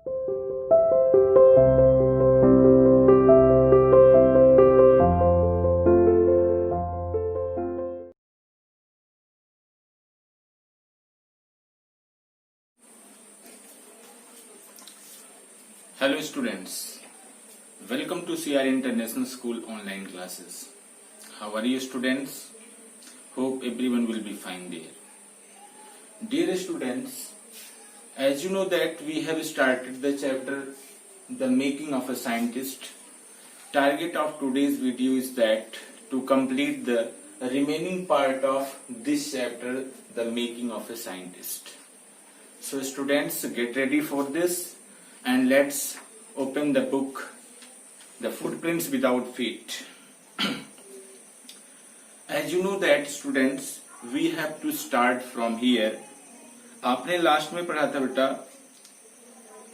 Hello students, welcome to CR International School online classes. How are you students? Hope everyone will be fine there. Dear students, as you know that we have started the chapter The Making of a Scientist. Target of today's video is that to complete the remaining part of this chapter, The Making of a Scientist. So students, get ready for this. And let's open the book, The Footprints Without Feet. As you know that students, we have to start from here. आपने last में पढ़ा था बेटा,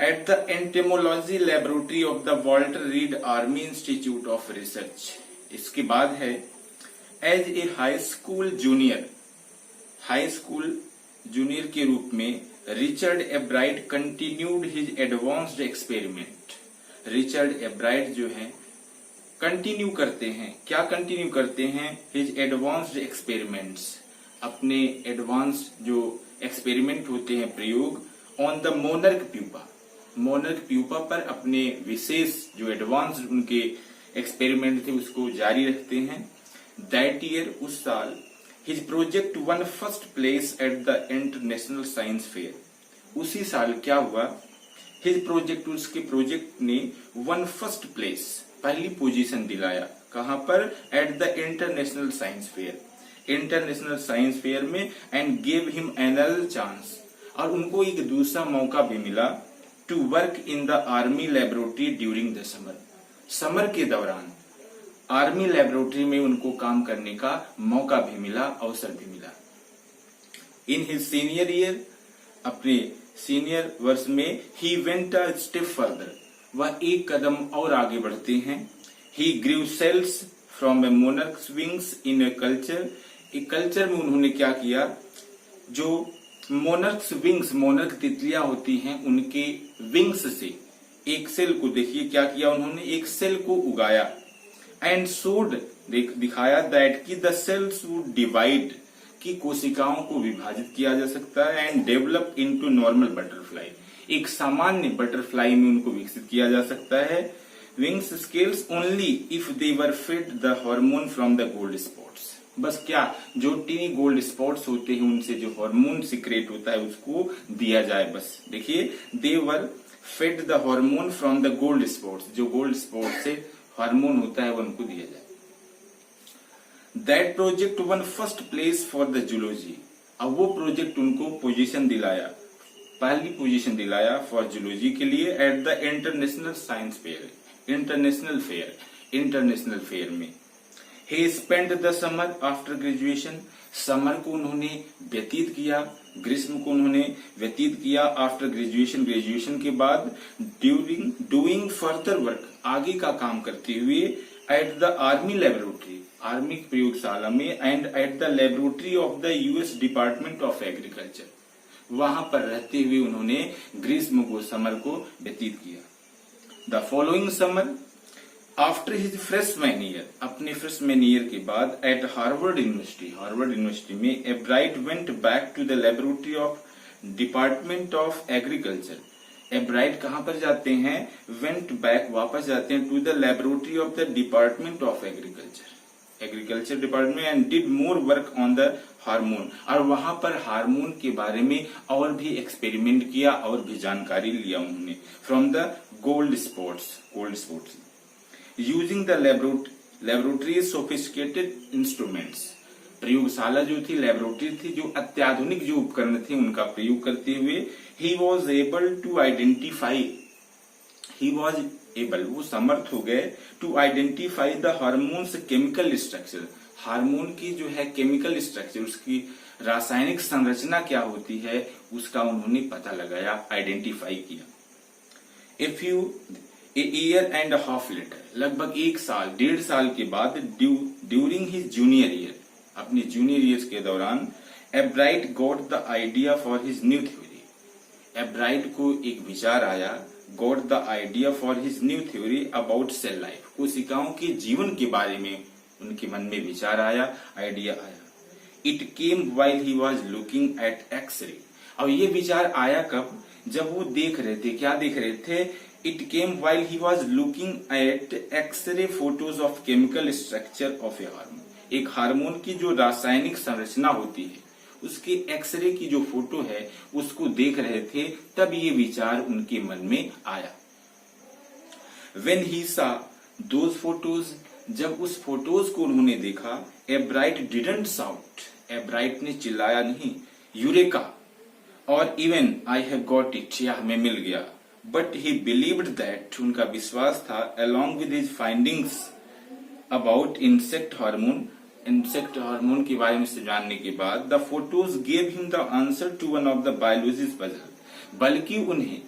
at the entomology laboratory of the Walter Reed Army Institute of Research. इसके बाद है as a high school junior के रूप में Richard एब्राइट continued his advanced experiment. Richard एब्राइट जो है कंटिन्यू करते हैं, क्या कंटिन्यू करते हैं? हिज एडवांस्ड एक्सपेरिमेंट्स, अपने एडवांस जो एक्सपेरिमेंट होते हैं प्रयोग ऑन द मोनर्क प्यूपा पर अपने विशेष जो एडवांस उनके एक्सपेरिमेंट थे उसको जारी रखते हैं. दैट ईयर, उस साल, His project won first place at the International Science Fair. उसी साल क्या हुआ? His project, उसके प्रोजेक्ट ने वन फर्स्ट प्लेस, पहली पोजीशन दिलाया. कहां पर? At the International Science Fair. International science fair में. And gave him another chance, और उनको एक दूसरा मौका भी मिला to work in the army laboratory during the summer के दौरान आर्मी लेबोरेटरी में उनको काम करने का मौका भी मिला, अवसर भी मिला. इन हिज सीनियर ईयर, अपने सीनियर वर्ष में, he went a step further, वह एक कदम और आगे बढ़ते हैं. He grew cells from a monarchs wings in a culture. एक कल्चर में उन्होंने क्या किया? जो मोनर्क्स विंग्स, मोनर्क तितलियां होती हैं, उनके विंग्स से एक सेल को, देखिए क्या किया उन्होंने, एक सेल को उगाया. एंड शोड, दिखाया दैट कि द सेल्स वुड डिवाइड, की कोशिकाओं को विभाजित किया जा सकता है. And develop into normal butterfly, एक सामान्य बटरफ्लाई में उनको विकसित किया जा सकता है. Wings scales only if they were fed the hormone from the gold spots. बस क्या, जो टीनी गोल्ड स्पॉट्स होते हैं उनसे जो हार्मोन सिक्रेट होता है उसको दिया जाए. बस देखिए, they were fed the hormone from the gold spots, जो गोल्ड स्पॉट से हार्मोन होता है वो उनको दिया जाए. That project won first place for the zoology. अब वो प्रोजेक्ट उनको पोजीशन दिलाया, पहली पोजीशन दिलाया फॉर जूलॉजी के लिए at the international science fair, international fair में. He spend the summer after graduation. Summer को उन्होंने व्यतीत किया, ग्रीष्म को उन्होंने व्यतीत किया आफ्टर ग्रेजुएशन के बाद. डूइंग फर्दर वर्क, आगे का काम करते हुए, at the army laboratory, army प्रयोगशाला में. And at the laboratory of the US department of agriculture, वहां पर रहते हुए उन्होंने ग्रीष्म को, समर को व्यतीत किया. The following summer, after his freshman year, अपने फ्रेशमैन ईयर के बाद, एट हार्वर्ड यूनिवर्सिटी में, Ebright went back to the laboratory of department of agriculture. Ebright कहां पर जाते हैं? वेंट बैक, वापस जाते हैं, to the laboratory of the department of agriculture department. And did more work on the hormone, और वहां पर हार्मोन के बारे में और भी एक्सपेरिमेंट किया और भी जानकारी लिया उन्होंने from the gold spots. Using the laboratory sophisticated instruments, प्रयोगशाला जो थी, लेबोरेटरी थी, जो अत्याधुनिक जो उपकरण थे उनका प्रयोग करते हुए, ही वॉज एबल, वो समर्थ हो गए to identify the hormones chemical structure. Hormone की जो है केमिकल स्ट्रक्चर, उसकी रासायनिक संरचना क्या होती है उसका उन्होंने पता लगाया, आइडेंटिफाई किया. A year and half later, लगभग एक साल, 1.5 साल के बाद, ड्यूरिंग हिज जूनियर ईयर, अपने जूनियर ईयर्स के दौरान, Ebright got the idea for his new theory. Ebright को एक विचार आया got the idea for his new theory about cell life. कोशिकाओं के जीवन के बारे में उनके मन में विचार आया, आइडिया आया। It came while he was looking at X-ray. अब ये विचार आया कब? जब वो देख रहे थे, क्या देख रहे थे? It came while he was looking at X-ray photos of chemical structure of a hormone. एक हार्मोन की जो रासायनिक संरचना होती है उसके एक्सरे की जो फोटो है उसको देख रहे थे, तब ये विचार उनके मन में आया। When he saw those photos, जब उस फोटोज को उन्होंने देखा, a bright didn't shout, a bright ने चिल्लाया नहीं, यूरेका और even I have got it, या हमें मिल गया, बट ही बिलीव्ड दैट, उनका विश्वास था, along with his findings about insect hormone के बारे में से जानने के बाद, the photos gave him the answer to one of the biology puzzle, बल्कि उन्हें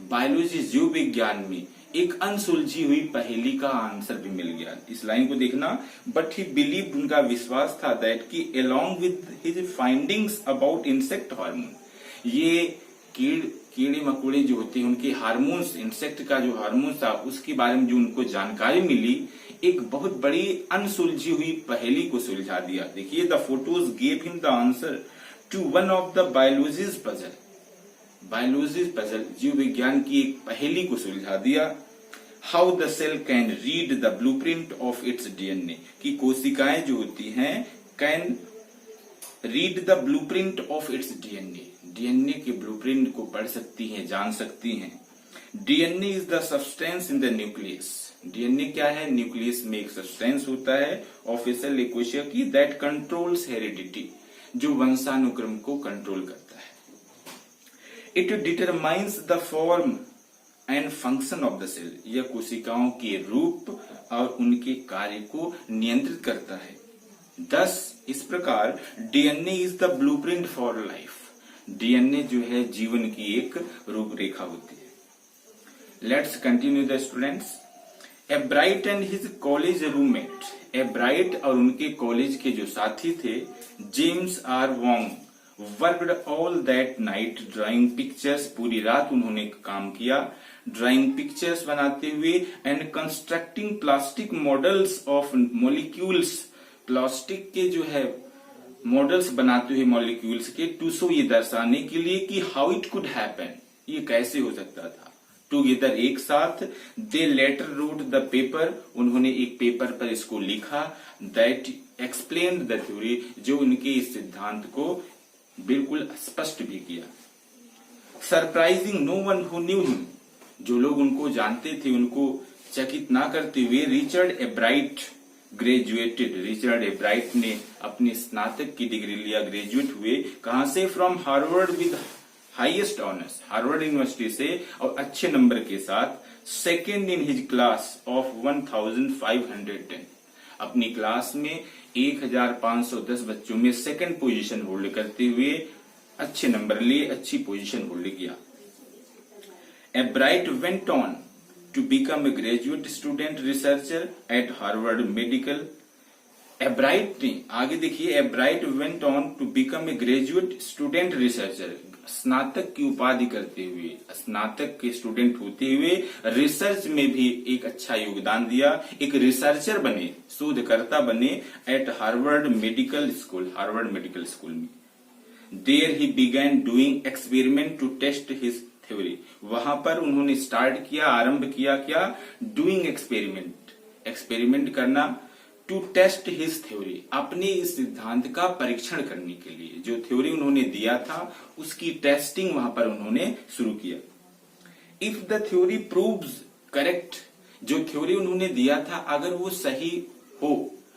बायोलॉजी जीव विज्ञान में एक अनसुलझी हुई पहेली का आंसर भी मिल गया। इस लाइन को देखना, बट ही बिलीव, उनका विश्वास था, दैट कि along with his findings about insect hormone, ये कीड़े मकोड़े जो होते हैं उनके हार्मोन्स, इंसेक्ट का जो हार्मोन था उसके बारे में जो उनको जानकारी मिली, एक बहुत बड़ी अनसुलझी हुई पहेली को सुलझा दिया। देखिए, the photos gave him the answer to one of the biologies puzzle, biologies puzzle, जीव विज्ञान की एक पहेली को सुलझा दिया। How the cell can read the blueprint of its DNA, कि कोशिकाएं जो होती हैं can read the blueprint of its DNA, DNA के ब्लूप्रिंट को पढ़ सकती हैं, जान सकती हैं। DNA is the substance in the nucleus, DNA क्या है? न्यूक्लियस में एक सब्सटेंस होता है ऑफ ए सेल कोशिका की, दैट कंट्रोल्स हेरिडिटी, जो वंशानुक्रम को कंट्रोल करता है। It determines the form and function of the cell, यह कोशिकाओं के रूप और उनके कार्य को नियंत्रित करता है। दस इस प्रकार DNA is the blueprint for life, DNA जो है जीवन की एक रूपरेखा होती है। Let's continue the students. Ebright and his college roommate, Ebright और उनके कॉलेज के जो साथी थे, James R Wong, worked all that night drawing pictures, पूरी रात उन्होंने काम किया ड्राइंग पिक्चर्स बनाते हुए, and constructing plastic models of molecules, plastic के जो है मॉडल्स बनाते हुए मॉलिक्यूल्स के, टू शो, ये दर्शाने के लिए कि हाउ इट कुड हैपन, ये कैसे हो सकता था। टुगेदर, एक साथ, दे लेटर रोट द पेपर, उन्होंने एक पेपर पर इसको लिखा, दैट एक्सप्लेन्ड द थ्योरी, जो उनके इस सिद्धांत को बिल्कुल स्पष्ट भी किया। Surprising no one who knew him, जो लोग उनको जानते थे उनको चकित ना करते हुए, Richard a bright graduated, Richard a bright ने अपनी स्नातक की डिग्री लिया, ग्रेजुएट हुए, कहां से? From Harvard with highest honours, Harvard university से और अच्छे नंबर के साथ, second in his class of 1510, अपनी क्लास में 1510 बच्चों में सेकंड पोजीशन होल्ड करते हुए अच्छे नंबर लिए, अच्छी पोजीशन होल्ड किया। A bright went on to become a graduate student researcher at Harvard Medical. A bright, आगे देखिए, a bright went on to become a graduate student researcher, स्नातक की उपाधि करते हुए, स्नातक के स्टूडेंट होते हुए रिसर्च में भी एक अच्छा योगदान दिया, एक रिसर्चर बने, शोधकर्ता बने at Harvard Medical School, Harvard Medical School में। There he began doing experiment to test his theory, वहां पर उन्होंने स्टार्ट किया, आरंभ किया, क्या? डूइंग एक्सपेरिमेंट, एक्सपेरिमेंट करना, टू टेस्ट हिज थ्योरी, अपने इस सिद्धांत का परीक्षण करने के लिए, जो थ्योरी उन्होंने दिया था उसकी टेस्टिंग वहां पर उन्होंने शुरू किया। If the theory proves correct, जो थ्योरी उन्होंने दिया था अगर वो सही हो,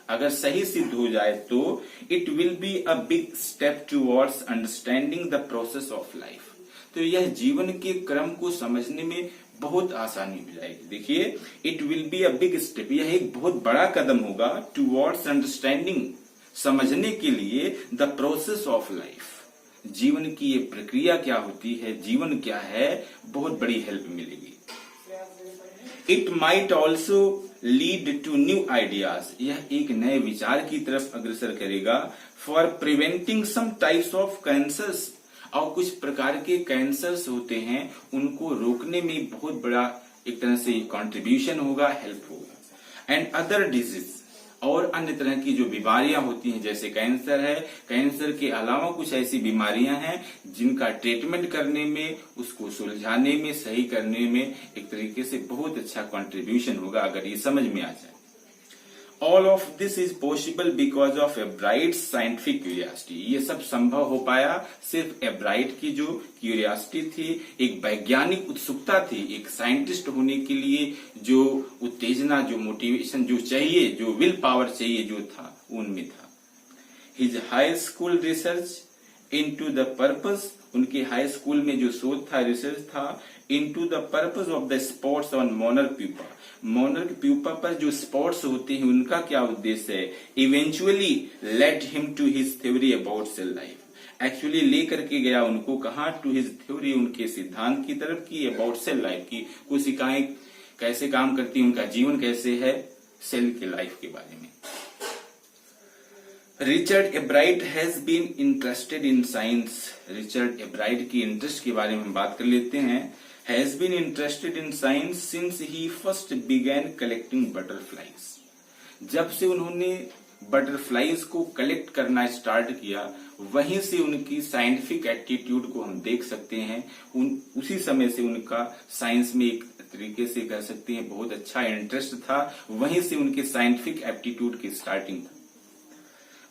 अगर सही सिद्ध हो जाए तो, it will be a big step towards understanding the process of life, तो यह जीवन के क्रम को समझने में बहुत आसानी हो जाएगी। देखिए, it will be a big step, यह एक बहुत बड़ा कदम होगा, टूवर्ड्स अंडरस्टैंडिंग, समझने के लिए, द प्रोसेस ऑफ लाइफ, जीवन की ये प्रक्रिया क्या होती है, जीवन क्या है, बहुत बड़ी हेल्प मिलेगी। It might also lead to new ideas, यह एक नए विचार की तरफ अग्रसर करेगा, for preventing some types of cancers, और कुछ प्रकार के कैंसर्स होते हैं, उनको रोकने में बहुत बड़ा एक तरह से कंट्रीब्यूशन होगा, हेल्प होगा। एंड अदर डिजीज, और अन्य तरह की जो बीमारियां होती हैं जैसे कैंसर है, कैंसर के अलावा कुछ ऐसी बीमारियां हैं जिनका ट्रीटमेंट करने में, उसको सुलझाने में, सही करने में एक तरीके से बहुत अच्छा कंट्रीब्यूशन होगा अगर ये समझ में आ जाए। All of this is possible because of Ebright's scientific curiosity. ये सब संभव हो पाया सिर्फ एब्राइट की जो क्यूरियोसिटी थी, एक वैज्ञानिक उत्सुकता थी, एक साइंटिस्ट होने के लिए जो उत्तेजना, जो मोटिवेशन जो चाहिए, जो विल पावर चाहिए जो था, उनमें था। His high school research into the purpose, उनके हाई स्कूल में जो शोध था, रिसर्च था, into the purpose of the spots on monarch pupa. Monarch pupa पर जो स्पॉट्स होते हैं उनका क्या उद्देश्य है, eventually led him to his theory about cell life. Actually लेकर के गया उनको कहा, टू हिज थ्योरी, उनके सिद्धांत की तरफ की, अबाउट सेल लाइफ की, कोशिकाएं कैसे काम करती, उनका जीवन कैसे है, सेल के लाइफ के बारे में। Richard Ebright has been interested in science. Richard Ebright की इंटरेस्ट के बारे में हम बात कर लेते हैं। Has been interested in science since he first began collecting butterflies. जब से उन्होंने बटरफ्लाईज को कलेक्ट करना स्टार्ट किया, वहीं से उनकी साइंटिफिक एटीट्यूड को हम देख सकते हैं। उसी समय से उनका साइंस में एक तरीके से कह सकते हैं बहुत अच्छा इंटरेस्ट था, वहीं से उनके साइंटिफिक एप्टीट्यूड की स्टार्टिंग था।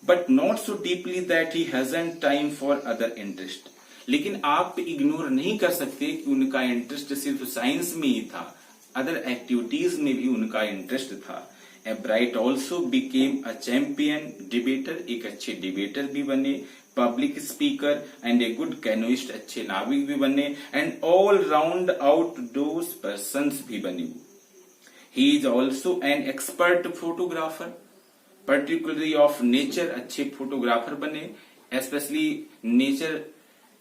But not so deeply that he hasn't time for other interest. लेकिन आप इग्नोर नहीं कर सकते कि उनका इंटरेस्ट सिर्फ साइंस में ही था, अदर एक्टिविटीज में भी उनका इंटरेस्ट था। Ebright also became a champion debater, एक अच्छे डिबेटर भी बने, public speaker and a good canoeist, अच्छे नाविक भी बने, and all round outdoors persons भी बने। He is also an expert photographer, particularly of nature, अच्छे फोटोग्राफर बने, स्पेशली नेचर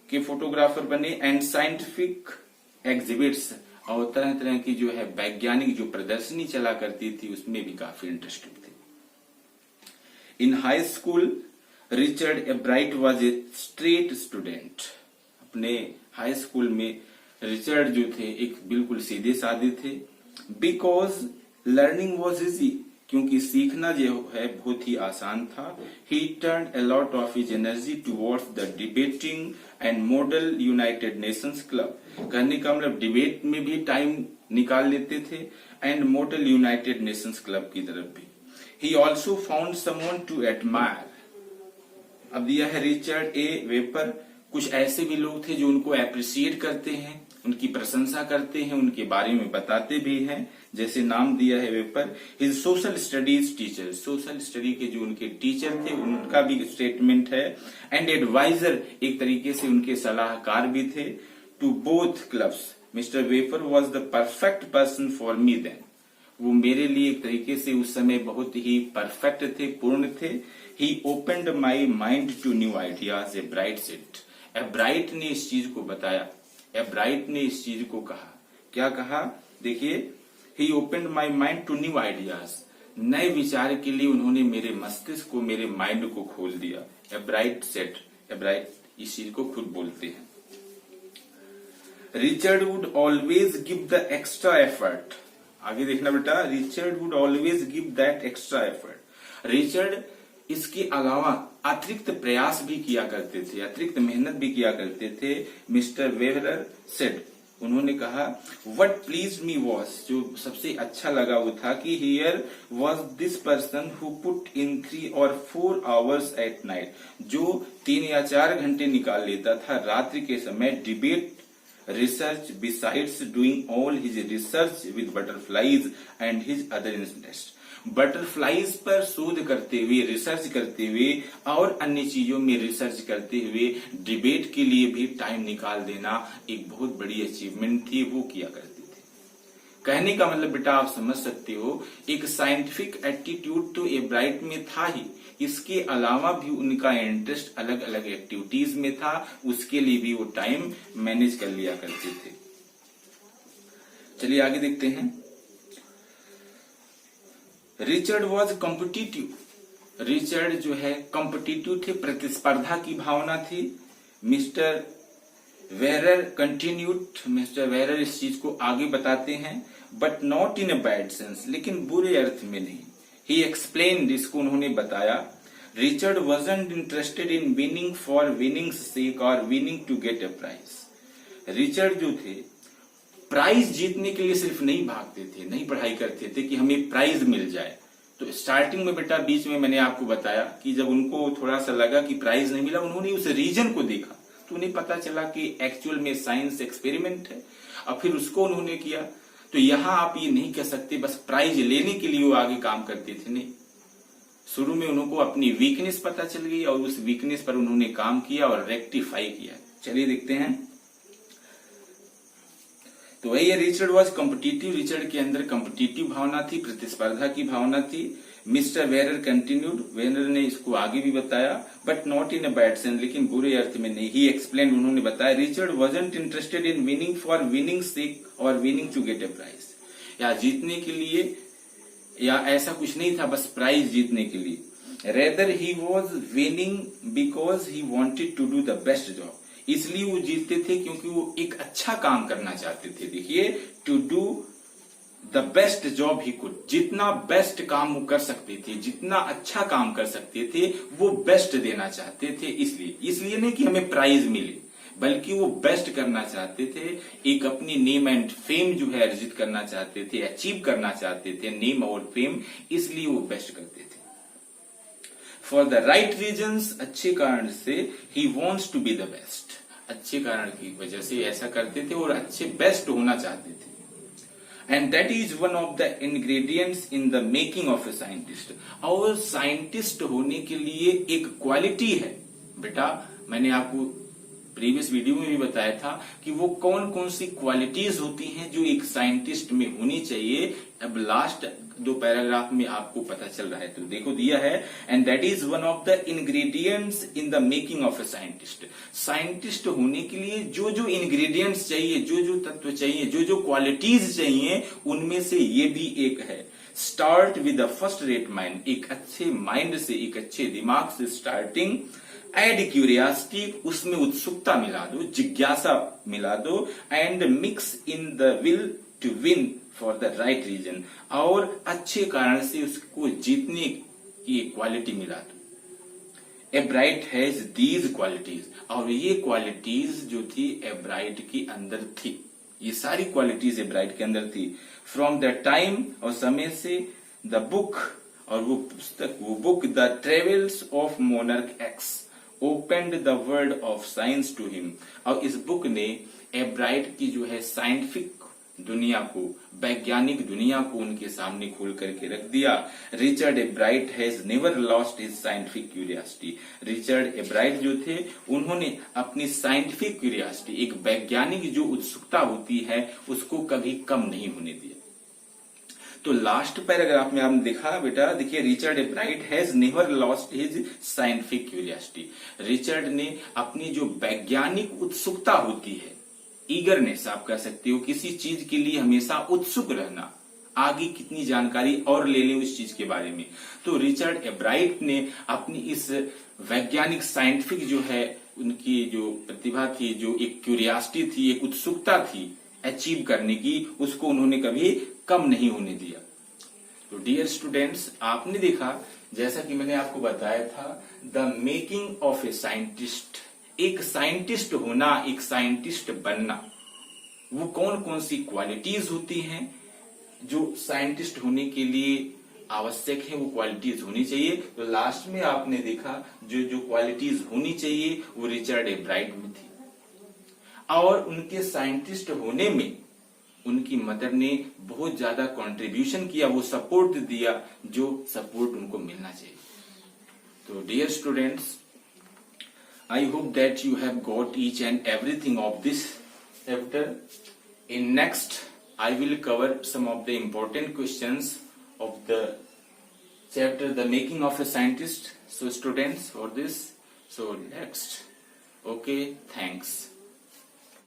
के फोटोग्राफर बने, एंड साइंटिफिक एग्जिबिट्स, और तरह तरह की जो है वैज्ञानिक जो प्रदर्शनी चला करती थी उसमें भी काफी इंटरेस्टेड थे। इन high school Richard एब्राइट was a straight student. अपने हाई स्कूल में रिचर्ड जो थे एक बिल्कुल सीधे साधे थे। बिकॉज लर्निंग वॉज इजी, क्योंकि सीखना जो है बहुत ही आसान था। ही turn a lot of his energy towards the debating and model United Nations club. कहने का मतलब डिबेट में भी टाइम निकाल लेते थे and model United Nations club की तरफ भी। He also found someone to admire. अब दिया है रिचर्ड ए वेपर, कुछ ऐसे भी लोग थे जो उनको अप्रिशिएट करते हैं, उनकी प्रशंसा करते हैं, उनके बारे में बताते भी हैं। जैसे नाम दिया है vapour, his social studies teacher, social study के जो उनके टीचर थे उनका भी स्टेटमेंट है। एंड एडवाइजर, एक तरीके से उनके सलाहकार भी थे। To both clubs mister Vaper was the perfect person for me then. वो मेरे लिए एक तरीके से उस समय बहुत ही परफेक्ट थे, पूर्ण थे। He opened my mind to new ideas, Ebright said. Ebright ने इस चीज को बताया, एब्राइट ने इस चीज को कहा। क्या कहा, देखिए, he opened my mind to new ideas, नए विचार के लिए उन्होंने मेरे मस्तिष्क को, मेरे माइंड को खोल दिया। एब्राइट सेड, एब्राइट इस चीज को खुद बोलते हैं। Richard would always give the extra effort. आगे देखना बेटा, Richard would always give that extra effort. Richard इसके अलावा अतिरिक्त प्रयास भी किया करते थे, अतिरिक्त मेहनत भी किया करते थे। मिस्टर वेवर सेड, उन्होंने कहा, व्हाट प्लीज मी वॉज, जो सबसे अच्छा लगा वो था कि here was this person who put in 3 or 4 hours at night, जो 3 या 4 घंटे निकाल लेता था रात्रि के समय debate research besides doing all his research with butterflies and his other interest. Butterflies पर शोध करते हुए, रिसर्च करते हुए और अन्य चीजों में रिसर्च करते हुए डिबेट के लिए भी टाइम निकाल देना एक बहुत बड़ी अचीवमेंट थी, वो किया करते थे। कहने का मतलब बेटा आप समझ सकते हो, एक साइंटिफिक एटीट्यूड तो एब्राइट में था ही, इसके अलावा भी उनका इंटरेस्ट अलग अलग एक्टिविटीज में था, उसके लिए भी वो टाइम मैनेज कर लिया करते थे। चलिए आगे देखते हैं। Richard was competitive. रिचर्ड जो है कॉम्पिटिटिव थे, प्रतिस्पर्धा की भावना थी। मिस्टर वेरर कंटिन्यूड, मिस्टर वेरर इस चीज को आगे बताते हैं, but not in a bad sense, लेकिन बुरे अर्थ में नहीं। ही एक्सप्लेन, इसको उन्होंने बताया, Richard wasn't interested in winning for winnings sake और winning to get a prize. Richard जो थे प्राइज जीतने के लिए सिर्फ नहीं भागते थे, नहीं पढ़ाई करते थे कि हमें प्राइज मिल जाए। तो स्टार्टिंग में बेटा बीच में मैंने आपको बताया कि जब उनको थोड़ा सा लगा कि प्राइज नहीं मिला, उन्होंने उस रीजन को देखा तो उन्हें पता चला कि एक्चुअल में साइंस एक्सपेरिमेंट है, और फिर उसको उन्होंने किया। तो यहां आप ये नहीं कह सकते बस प्राइज लेने के लिए वो आगे काम करते थे, नहीं। शुरू में उनको अपनी वीकनेस पता चल गई और उस वीकनेस पर उन्होंने काम किया और रेक्टिफाई किया। चलिए देखते हैं। तो वही है, रिचर्ड वॉज कॉम्पिटिटिव, रिचर्ड के अंदर कॉम्पिटिटिव भावना थी, प्रतिस्पर्धा की भावना थी। मिस्टर वेरर कंटिन्यूड, वेरर ने इसको आगे भी बताया, but not in a bad sense, लेकिन बुरे अर्थ में नहीं। ही एक्सप्लेन, उन्होंने बताया, Richard wasn't interested in winning for winning sake और winning to get a prize, या जीतने के लिए या ऐसा कुछ नहीं था बस प्राइज जीतने के लिए। Rather he was winning because he wanted to do the best job, इसलिए वो जीतते थे क्योंकि वो एक अच्छा काम करना चाहते थे। देखिए, to do the best job he could, जितना बेस्ट काम वो कर सकते थे, जितना अच्छा काम कर सकते थे वो बेस्ट देना चाहते थे। इसलिए नहीं कि हमें प्राइज मिले, बल्कि वो बेस्ट करना चाहते थे, एक अपनी नेम एंड फेम जो है अर्जित करना चाहते थे, अचीव करना चाहते थे नेम और फेम, इसलिए वो बेस्ट करते थे। फॉर द राइट रीजन्स, अच्छे कारण से, he wants to be the best, अच्छे कारण की वजह से ऐसा करते थे और अच्छे बेस्ट होना चाहते थे। And that is one of the ingredients in the making of a scientist, और साइंटिस्ट होने के लिए एक क्वालिटी है बेटा, मैंने आपको प्रीवियस वीडियो में भी बताया था कि वो कौन कौन सी क्वालिटीज होती हैं जो एक साइंटिस्ट में होनी चाहिए। अब लास्ट 2 पैराग्राफ में आपको पता चल रहा है, तो देखो दिया है, and that is one of the ingredients in the making of a scientist. Scientist होने के लिए जो जो इंग्रेडिएंट्स चाहिए, जो जो तत्व चाहिए, जो जो क्वालिटीज चाहिए, उनमें से ये भी एक है। Start with the first rate mind, एक अच्छे माइंड से, एक अच्छे दिमाग से स्टार्टिंग। एड क्यूरियासिटी, उसमें उत्सुकता मिला दो, जिज्ञासा मिला दो। And mix in the will to win for the right reason, और अच्छे कारण से उसको जीतने की क्वालिटी मिला दो। एब्राइट हैज दीज क्वालिटीज, और ये क्वालिटीज जो थी एब्राइट के अंदर थी, ये सारी क्वालिटीज एब्राइट के अंदर थी। फ्रॉम द टाइम, और समय से, द बुक, और वो पुस्तक, वो book, the Travels of Monarch X opened the world of science to him, और इस बुक ने एब्राइट की जो है साइंटिफिक दुनिया को, वैज्ञानिक दुनिया को उनके सामने खोल करके रख दिया। Richard Ebright has never lost his scientific curiosity, Richard एब्राइट जो थे उन्होंने अपनी साइंटिफिक क्यूरियोसिटी, एक वैज्ञानिक जो उत्सुकता होती है, उसको कभी कम नहीं होने दिया। तो लास्ट पैराग्राफ में आपने देखा बेटा, देखिए, Richard Ebright has never lost his scientific curiosity, Richard ने अपनी जो वैज्ञानिक उत्सुकता होती है, ईगरनेस आप कह सकते हो, किसी चीज के लिए हमेशा उत्सुक रहना, आगे कितनी जानकारी और ले लें उस चीज के बारे में, तो रिचर्ड एब्राइट ने अपनी इस वैज्ञानिक साइंटिफिक जो है उनकी जो प्रतिभा थी, जो एक क्यूरियोसिटी थी, एक उत्सुकता थी अचीव करने की, उसको उन्होंने कभी कम नहीं होने दिया। तो डियर स्टूडेंट्स, आपने देखा, जैसा कि मैंने आपको बताया था, the making of a scientist, एक साइंटिस्ट होना, एक साइंटिस्ट बनना, वो कौन कौन सी क्वालिटीज होती हैं जो साइंटिस्ट होने के लिए आवश्यक है, वो क्वालिटीज होनी चाहिए। तो लास्ट में आपने देखा जो जो क्वालिटीज होनी चाहिए वो रिचर्ड एब्राइट में थी, और उनके साइंटिस्ट होने में उनकी मदर ने बहुत ज्यादा कंट्रीब्यूशन किया, वो सपोर्ट दिया जो सपोर्ट उनको मिलना चाहिए। तो dear students, I hope that you have got each and everything of this chapter. In next I will cover some of the important questions of the chapter the making of a scientist. So students, for this, so next, okay, thanks.